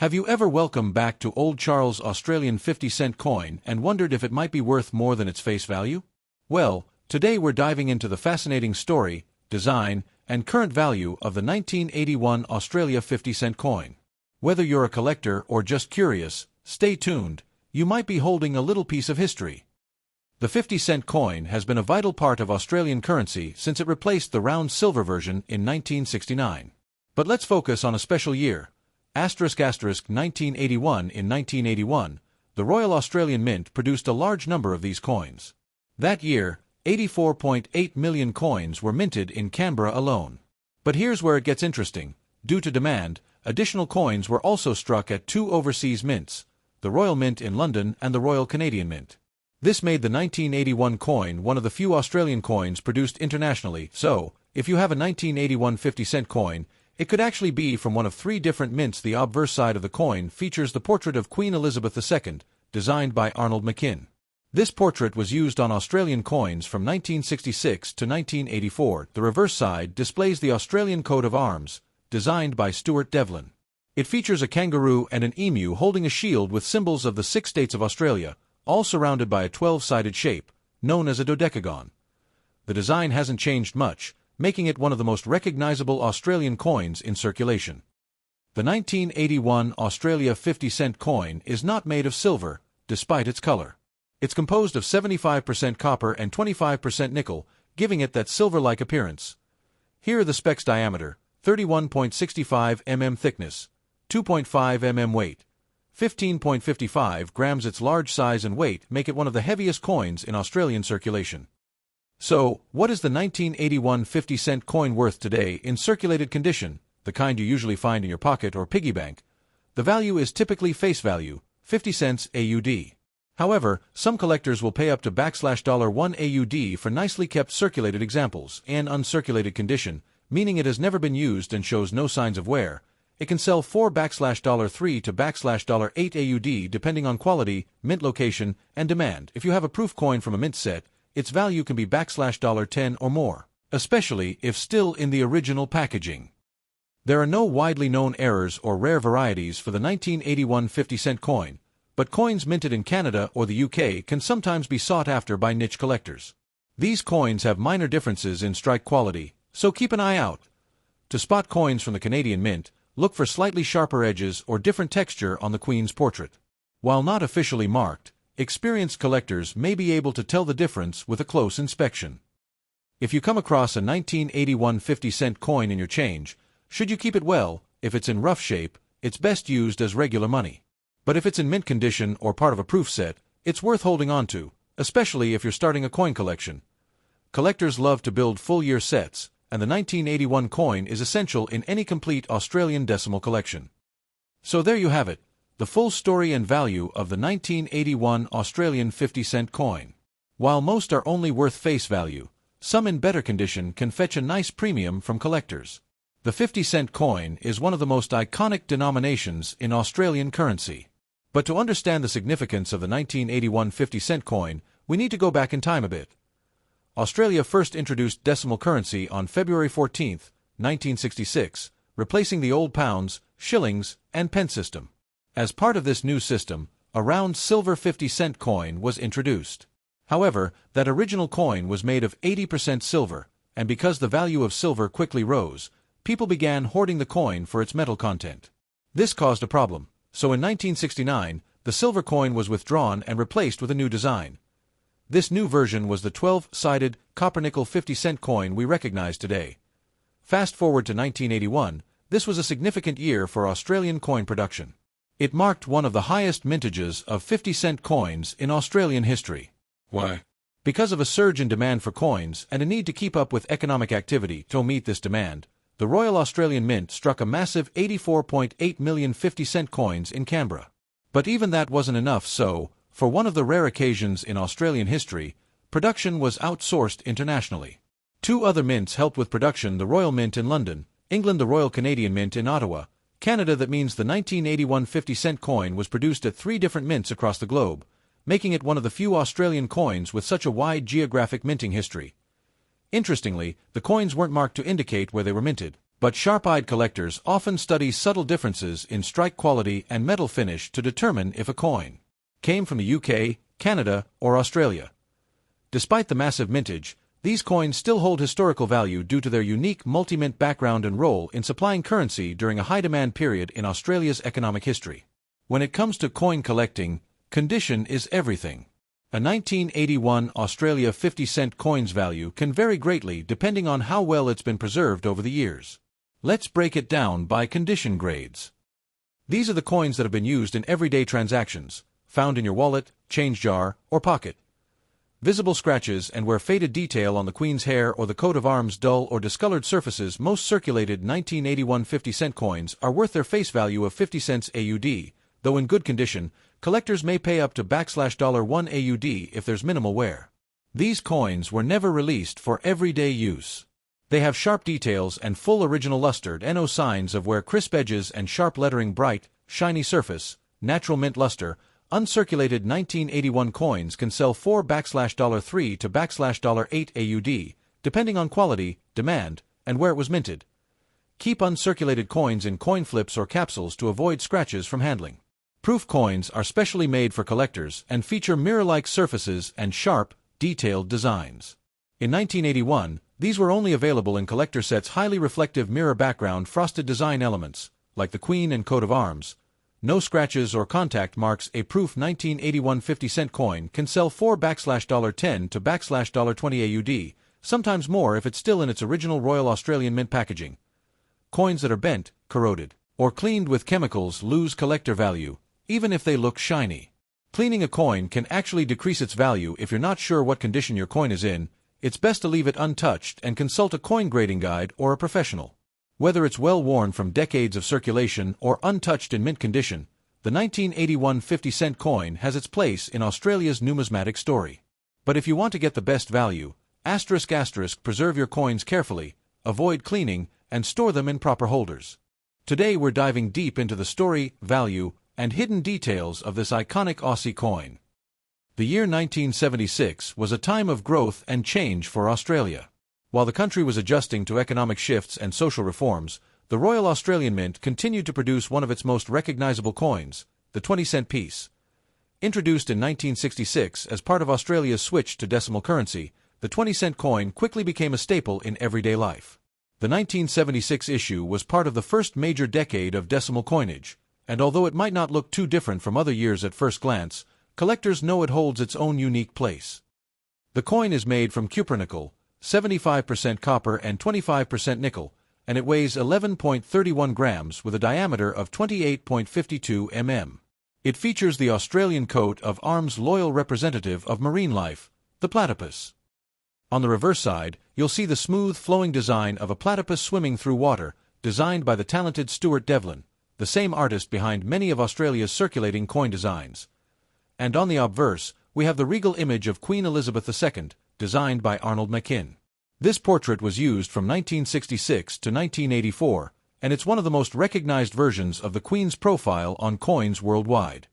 Have you ever welcomed back to Old Charles' Australian 50-cent coin and wondered if it might be worth more than its face value? Well, today we're diving into the fascinating story, design, and current value of the 1981 Australia 50-cent coin. Whether you're a collector or just curious, stay tuned, you might be holding a little piece of history. The 50-cent coin has been a vital part of Australian currency since it replaced the round silver version in 1969. But let's focus on a special year. ** 1981. In 1981, the Royal Australian Mint produced a large number of these coins. That year, 84.8 million coins were minted in Canberra alone. But here's where it gets interesting. Due to demand, additional coins were also struck at two overseas mints, the Royal Mint in London and the Royal Canadian Mint. This made the 1981 coin one of the few Australian coins produced internationally, so, if you have a 1981 50-cent coin, it could actually be from one of three different mints. The obverse side of the coin features the portrait of Queen Elizabeth II, designed by Arnold McKim. This portrait was used on Australian coins from 1966 to 1984. The reverse side displays the Australian coat of arms, designed by Stuart Devlin. It features a kangaroo and an emu holding a shield with symbols of the 6 states of Australia, all surrounded by a 12-sided shape, known as a dodecagon. The design hasn't changed much, making it one of the most recognizable Australian coins in circulation. The 1981 Australia 50-cent coin is not made of silver, despite its color. It's composed of 75% copper and 25% nickel, giving it that silver-like appearance. Here are the specs: diameter, 31.65 mm thickness, 2.5 mm weight, 15.55 grams. Its large size and weight make it one of the heaviest coins in Australian circulation. So, what is the 1981 50-cent coin worth today in circulated condition, the kind you usually find in your pocket or piggy bank? The value is typically face value, 50 cents AUD. However, some collectors will pay up to $1 AUD for nicely kept circulated examples. In uncirculated condition, meaning it has never been used and shows no signs of wear, it can sell for $3 to $8 AUD depending on quality, mint location, and demand. If you have a proof coin from a mint set, its value can be $10 or more, especially if still in the original packaging. There are no widely known errors or rare varieties for the 1981 50-cent coin, but coins minted in Canada or the UK can sometimes be sought after by niche collectors. These coins have minor differences in strike quality, so keep an eye out. To spot coins from the Canadian Mint, look for slightly sharper edges or different texture on the Queen's portrait. While not officially marked, experienced collectors may be able to tell the difference with a close inspection. If you come across a 1981 50-cent coin in your change, should you keep it well? If it's in rough shape, it's best used as regular money. But if it's in mint condition or part of a proof set, it's worth holding on to, especially if you're starting a coin collection. Collectors love to build full-year sets, and the 1981 coin is essential in any complete Australian decimal collection. So there you have it, the full story and value of the 1981 Australian 50-cent coin. While most are only worth face value, some in better condition can fetch a nice premium from collectors. The 50-cent coin is one of the most iconic denominations in Australian currency. But to understand the significance of the 1981 50-cent coin, we need to go back in time a bit. Australia first introduced decimal currency on February 14, 1966, replacing the old pounds, shillings, and pence system. As part of this new system, a round silver 50-cent coin was introduced. However, that original coin was made of 80% silver, and because the value of silver quickly rose, people began hoarding the coin for its metal content. This caused a problem, so in 1969, the silver coin was withdrawn and replaced with a new design. This new version was the 12-sided copper-nickel 50-cent coin we recognize today. Fast forward to 1981, this was a significant year for Australian coin production. It marked one of the highest mintages of 50-cent coins in Australian history. Why? Because of a surge in demand for coins and a need to keep up with economic activity. To meet this demand, the Royal Australian Mint struck a massive 84.8 million 50-cent coins in Canberra. But even that wasn't enough, so, for one of the rare occasions in Australian history, production was outsourced internationally. Two other mints helped with production: the Royal Mint in London, England; the Royal Canadian Mint in Ottawa, Canada. That means the 1981 50-cent coin was produced at 3 different mints across the globe, making it one of the few Australian coins with such a wide geographic minting history. Interestingly, the coins weren't marked to indicate where they were minted. But sharp-eyed collectors often study subtle differences in strike quality and metal finish to determine if a coin came from the UK, Canada, or Australia. Despite the massive mintage, these coins still hold historical value due to their unique multi-mint background and role in supplying currency during a high-demand period in Australia's economic history. When it comes to coin collecting, condition is everything. A 1981 Australia 50-cent coin's value can vary greatly depending on how well it's been preserved over the years. Let's break it down by condition grades. These are the coins that have been used in everyday transactions, found in your wallet, change jar, or pocket. Visible scratches and where faded detail on the Queen's hair or the coat of arms dull or discolored surfaces. Most circulated 1981 50-cent coins are worth their face value of 50 cents AUD, though in good condition, collectors may pay up to $1 AUD if there's minimal wear. These coins were never released for everyday use. They have sharp details and full original luster, no signs of wear, crisp edges and sharp lettering, bright, shiny surface, natural mint luster. Uncirculated 1981 coins can sell for $3 to $8 AUD, depending on quality, demand, and where it was minted. Keep uncirculated coins in coin flips or capsules to avoid scratches from handling. Proof coins are specially made for collectors and feature mirror-like surfaces and sharp, detailed designs. In 1981, these were only available in collector sets. Highly reflective mirror background frosted design elements, like the Queen and coat of arms. No scratches or contact marks. A proof 1981 50-cent coin can sell for $10 to $20 AUD, sometimes more if it's still in its original Royal Australian Mint packaging. Coins that are bent, corroded, or cleaned with chemicals lose collector value, even if they look shiny. Cleaning a coin can actually decrease its value. If you're not sure what condition your coin is in, it's best to leave it untouched and consult a coin grading guide or a professional. Whether it's well worn from decades of circulation or untouched in mint condition, the 1981 50-cent coin has its place in Australia's numismatic story. But if you want to get the best value, preserve your coins carefully, avoid cleaning, and store them in proper holders. Today we're diving deep into the story, value, and hidden details of this iconic Aussie coin. The year 1976 was a time of growth and change for Australia. While the country was adjusting to economic shifts and social reforms, the Royal Australian Mint continued to produce one of its most recognizable coins, the 20-cent piece. Introduced in 1966 as part of Australia's switch to decimal currency, the 20-cent coin quickly became a staple in everyday life. The 1976 issue was part of the first major decade of decimal coinage, and although it might not look too different from other years at first glance, collectors know it holds its own unique place. The coin is made from cupronickel, 75% copper and 25% nickel, and it weighs 11.31 grams with a diameter of 28.52 mm. It features the Australian coat of arms, loyal representative of marine life, the platypus. On the reverse side, you'll see the smooth, flowing design of a platypus swimming through water, designed by the talented Stuart Devlin, the same artist behind many of Australia's circulating coin designs. And on the obverse, we have the regal image of Queen Elizabeth II, designed by Arnold Machin. This portrait was used from 1966 to 1984, and it's one of the most recognized versions of the Queen's profile on coins worldwide.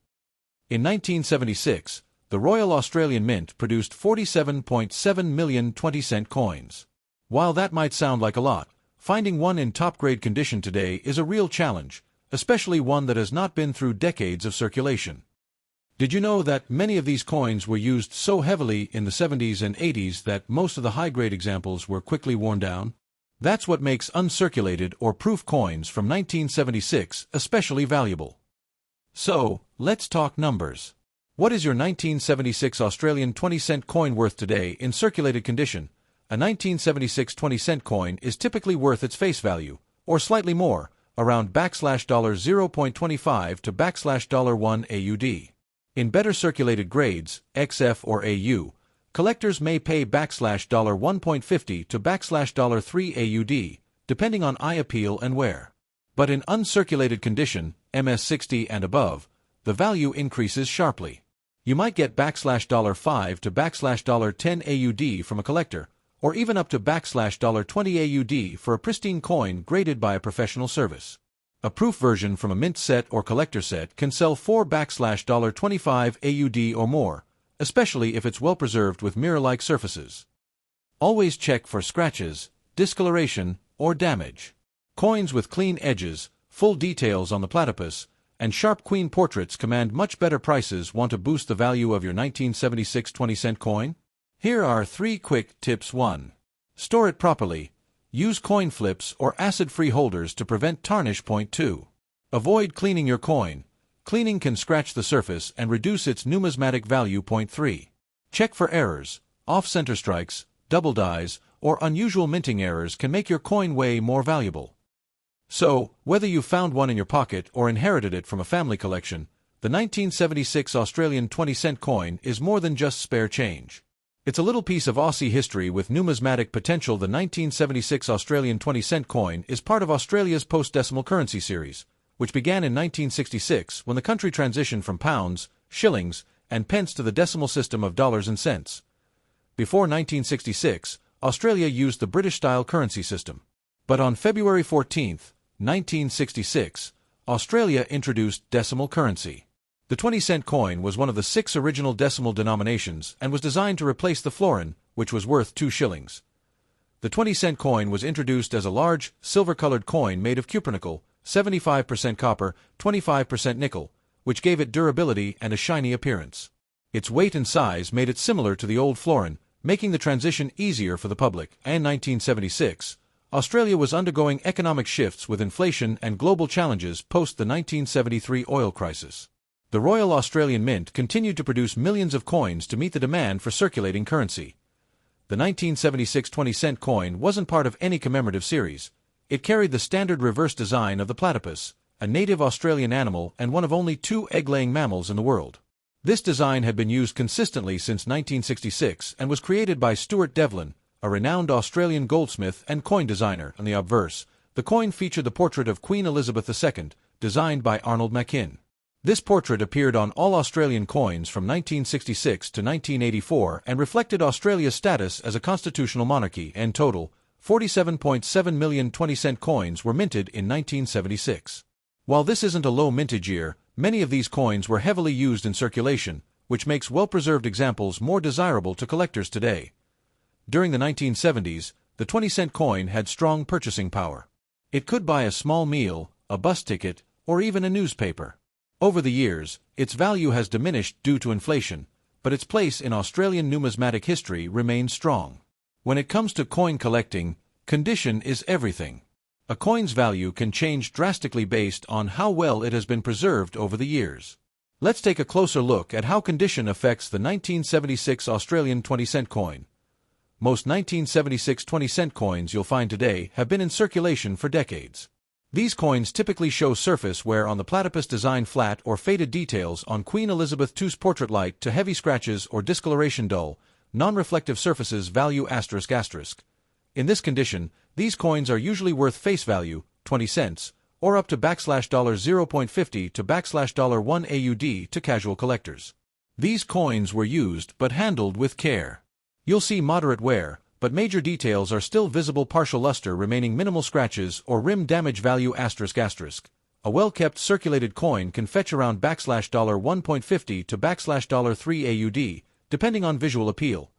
In 1976, the Royal Australian Mint produced 47.7 million 20-cent coins. While that might sound like a lot, finding one in top-grade condition today is a real challenge, especially one that has not been through decades of circulation. Did you know that many of these coins were used so heavily in the 70s and 80s that most of the high-grade examples were quickly worn down? That's what makes uncirculated or proof coins from 1976 especially valuable. So, let's talk numbers. What is your 1976 Australian 20-cent coin worth today in circulated condition? A 1976 20-cent coin is typically worth its face value, or slightly more, around $0.25 to $1 AUD. In better circulated grades, XF or AU, collectors may pay $1.50 to $3 AUD, depending on eye appeal and wear. But in uncirculated condition, MS60 and above, the value increases sharply. You might get $5 to $10 AUD from a collector, or even up to $20 AUD for a pristine coin graded by a professional service. A proof version from a mint set or collector set can sell for $25 AUD or more, especially if it's well preserved with mirror-like surfaces. Always check for scratches, discoloration, or damage. Coins with clean edges, full details on the platypus, and sharp queen portraits command much better prices. Want to boost the value of your 1976 20-cent coin? Here are 3 quick tips. 1. Store it properly. Use coin flips or acid-free holders to prevent tarnish. 2. Avoid cleaning your coin. Cleaning can scratch the surface and reduce its numismatic value. 3. Check for errors. Off-center strikes, double dies, or unusual minting errors can make your coin way more valuable. So, whether you found one in your pocket or inherited it from a family collection, the 1976 Australian 20-cent coin is more than just spare change. It's a little piece of Aussie history with numismatic potential. The 1976 Australian 20-cent coin is part of Australia's post-decimal currency series, which began in 1966 when the country transitioned from pounds, shillings, and pence to the decimal system of dollars and cents. Before 1966, Australia used the British-style currency system. But on February 14, 1966, Australia introduced decimal currency. The 20-cent coin was one of the 6 original decimal denominations and was designed to replace the florin, which was worth 2 shillings. The 20-cent coin was introduced as a large, silver-colored coin made of cupronickel, 75% copper, 25% nickel, which gave it durability and a shiny appearance. Its weight and size made it similar to the old florin, making the transition easier for the public. In 1976, Australia was undergoing economic shifts with inflation and global challenges post the 1973 oil crisis. The Royal Australian Mint continued to produce millions of coins to meet the demand for circulating currency. The 1976 20-cent coin wasn't part of any commemorative series. It carried the standard reverse design of the platypus, a native Australian animal and one of only 2 egg-laying mammals in the world. This design had been used consistently since 1966 and was created by Stuart Devlin, a renowned Australian goldsmith and coin designer. On the obverse, the coin featured the portrait of Queen Elizabeth II, designed by Arnold Machin. This portrait appeared on all Australian coins from 1966 to 1984 and reflected Australia's status as a constitutional monarchy. In total, 47.7 million 20-cent coins were minted in 1976. While this isn't a low mintage year, many of these coins were heavily used in circulation, which makes well-preserved examples more desirable to collectors today. During the 1970s, the 20-cent coin had strong purchasing power. It could buy a small meal, a bus ticket, or even a newspaper. Over the years, its value has diminished due to inflation, but its place in Australian numismatic history remains strong. When it comes to coin collecting, condition is everything. A coin's value can change drastically based on how well it has been preserved over the years. Let's take a closer look at how condition affects the 1976 Australian 20-cent coin. Most 1976 20-cent coins you'll find today have been in circulation for decades. These coins typically show surface wear on the platypus design, flat or faded details on Queen Elizabeth II's portrait, light to heavy scratches or discoloration, dull, non-reflective surfaces. Value ***. In this condition, these coins are usually worth face value, 20 cents, or up to $0.50 to $1 AUD to casual collectors. These coins were used but handled with care. You'll see moderate wear, but major details are still visible, partial luster remaining, minimal scratches or rim damage. Value ***. A well-kept circulated coin can fetch around $1.50 to $3 AUD, depending on visual appeal.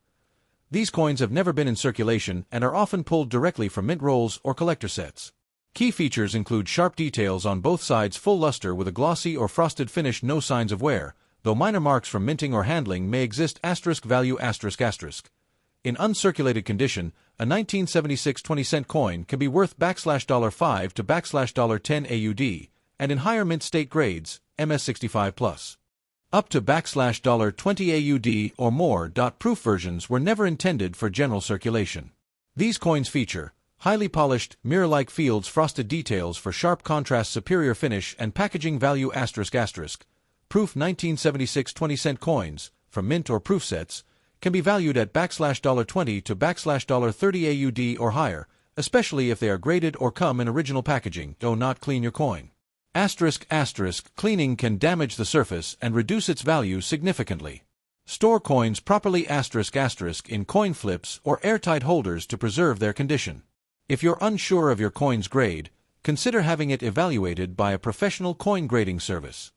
These coins have never been in circulation and are often pulled directly from mint rolls or collector sets. Key features include sharp details on both sides, full luster with a glossy or frosted finish, no signs of wear, though minor marks from minting or handling may exist. Value ***. In uncirculated condition, a 1976 20-cent coin can be worth $5 to $10 AUD, and in higher mint state grades, MS65+, up to $20 AUD or more. Proof versions were never intended for general circulation. These coins feature highly polished, mirror-like fields, frosted details for sharp contrast, superior finish, and packaging. Value ***. Proof 1976 20-cent coins, from mint or proof sets, can be valued at $20 to $30 AUD or higher, especially if they are graded or come in original packaging. Do not clean your coin. ***. Cleaning can damage the surface and reduce its value significantly. Store coins properly *** in coin flips or airtight holders to preserve their condition. If you're unsure of your coin's grade, consider having it evaluated by a professional coin grading service.